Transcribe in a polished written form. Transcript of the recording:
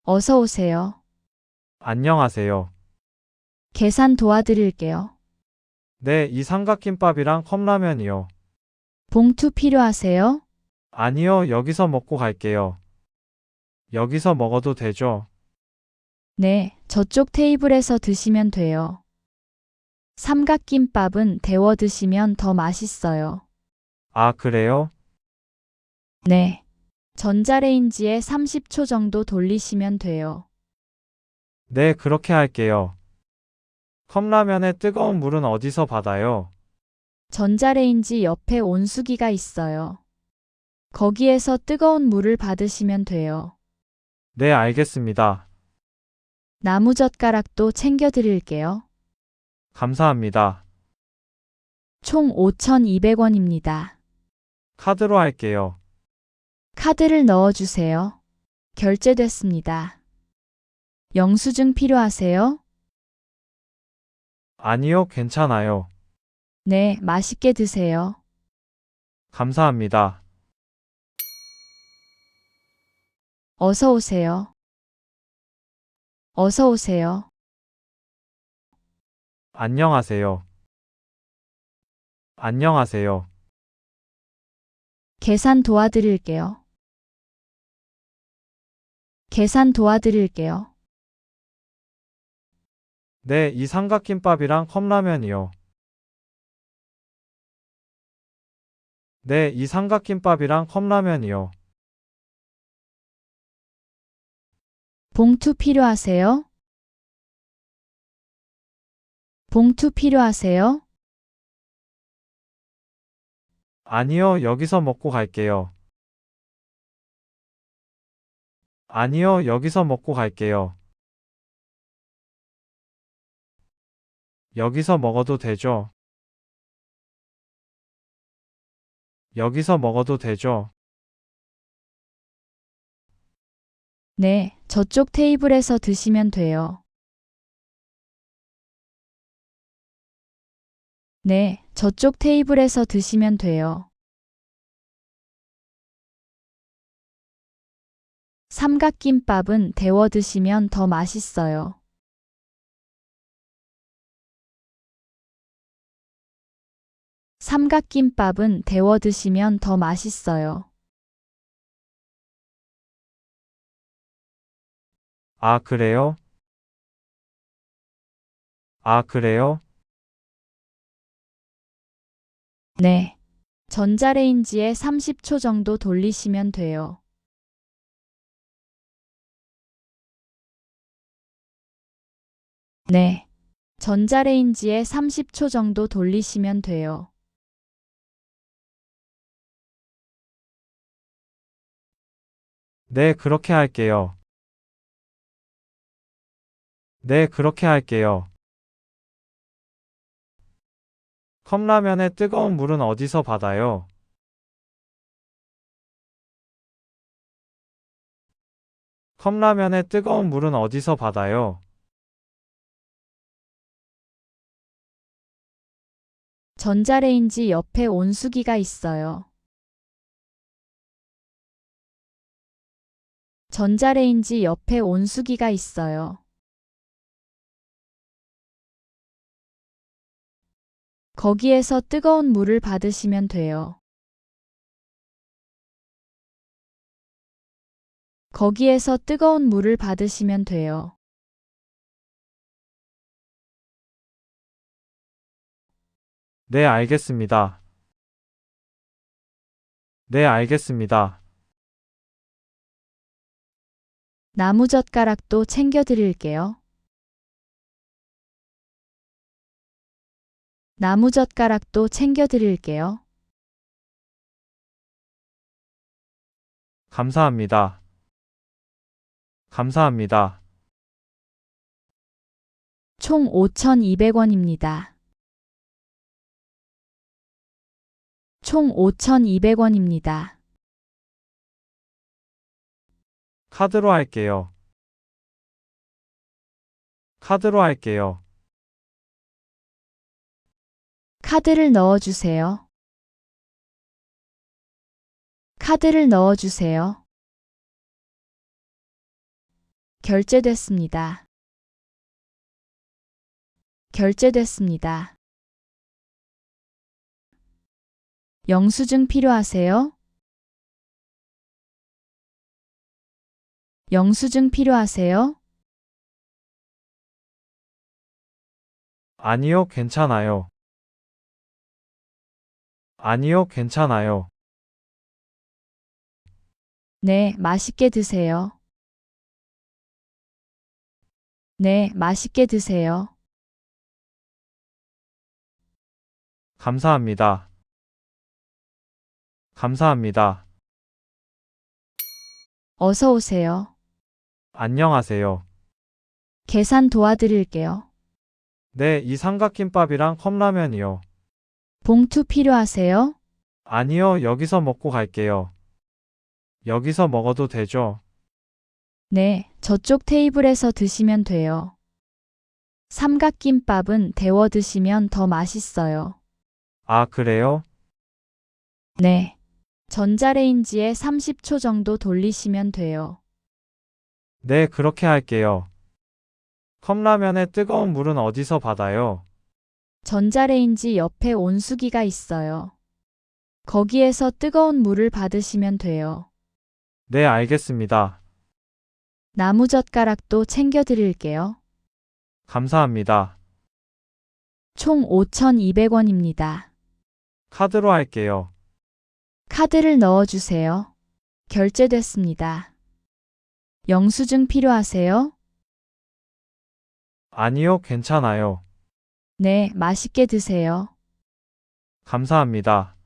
어서 오세요. 안녕하세요. 계산 도와드릴게요. 네, 이 삼각김밥이랑 컵라면이요. 봉투 필요하세요? 아니요, 여기서 먹고 갈게요. 여기서 먹어도 되죠? 네, 저쪽 테이블에서 드시면 돼요. 삼각김밥은 데워 드시면 더 맛있어요. 아, 그래요? 네. 전자레인지에 30초 정도 돌리시면 돼요. 네, 그렇게 할게요. 컵라면에 뜨거운 물은 어디서 받아요? 전자레인지 옆에 온수기가 있어요. 거기에서 뜨거운 물을 받으시면 돼요. 네, 알겠습니다. 나무젓가락도 챙겨 드릴게요. 감사합니다. 총 5,200원입니다. 카드로 할게요. 카드를 넣어주세요. 결제됐습니다. 영수증 필요하세요? 아니요, 괜찮아요. 네, 맛있게 드세요. 감사합니다. 어서 오세요. 어서 오세요. 안녕하세요. 안녕하세요. 계산 도와드릴게요. 계산 도와드릴게요. 네, 이 삼각김밥이랑 컵라면이요. 네, 이 삼각김밥이랑 컵라면이요. 봉투 필요하세요? 봉투 필요하세요? 아니요, 여기서 먹고 갈게요. 아니요, 여기서 먹고 갈게요. 여기서 먹어도 되죠? 여기서 먹어도 되죠? 네, 저쪽 테이블에서 드시면 돼요. 네, 저쪽 테이블에서 드시면 돼요. 삼각김밥은 데워 드시면 더 맛있어요. 삼각김밥은 데워 드시면 더 맛있어요. 아, 그래요? 아, 그래요? 네. 전자레인지에 30초 정도 돌리시면 돼요. 네. 전자레인지에 30초 정도 돌리시면 돼요. 네, 그렇게 할게요. 네, 그렇게 할게요. 컵라면에 뜨거운 물은 어디서 받아요? 컵라면에 뜨거운 물은 어디서 받아요? 전자레인지 옆에 온수기가 있어요. 전자레인지 옆에 온수기가 있어요. 거기에서 뜨거운 물을 받으시면 돼요. 거기에서 뜨거운 물을 받으시면 돼요. 네, 알겠습니다. 네, 알겠습니다. 나무젓가락도 챙겨 드릴게요. 나무젓가락도 챙겨 드릴게요. 감사합니다. 감사합니다. 총 5,200원입니다. 총 5,200원입니다. 카드로 할게요. 카드로 할게요. 카드를 넣어주세요. 카드를 넣어주세요. 결제됐습니다. 결제됐습니다. 영수증 필요하세요? 영수증 필요하세요? 아니요, 괜찮아요. 아니요, 괜찮아요. 네, 맛있게 드세요. 네, 맛있게 드세요. 감사합니다. 감사합니다. 어서 오세요. 안녕하세요. 계산 도와드릴게요. 네, 이 삼각김밥이랑 컵라면이요. 봉투 필요하세요? 아니요, 여기서 먹고 갈게요. 여기서 먹어도 되죠? 네, 저쪽 테이블에서 드시면 돼요. 삼각김밥은 데워 드시면 더 맛있어요. 아, 그래요? 네. 전자레인지에 30초 정도 돌리시면 돼요. 네, 그렇게 할게요. 컵라면에 뜨거운 물은 어디서 받아요? 전자레인지 옆에 온수기가 있어요. 거기에서 뜨거운 물을 받으시면 돼요. 네, 알겠습니다. 나무젓가락도 챙겨 드릴게요. 감사합니다. 총 5,200원입니다. 카드로 할게요. 카드를 넣어주세요. 결제됐습니다. 영수증 필요하세요? 아니요, 괜찮아요. 네, 맛있게 드세요. 감사합니다.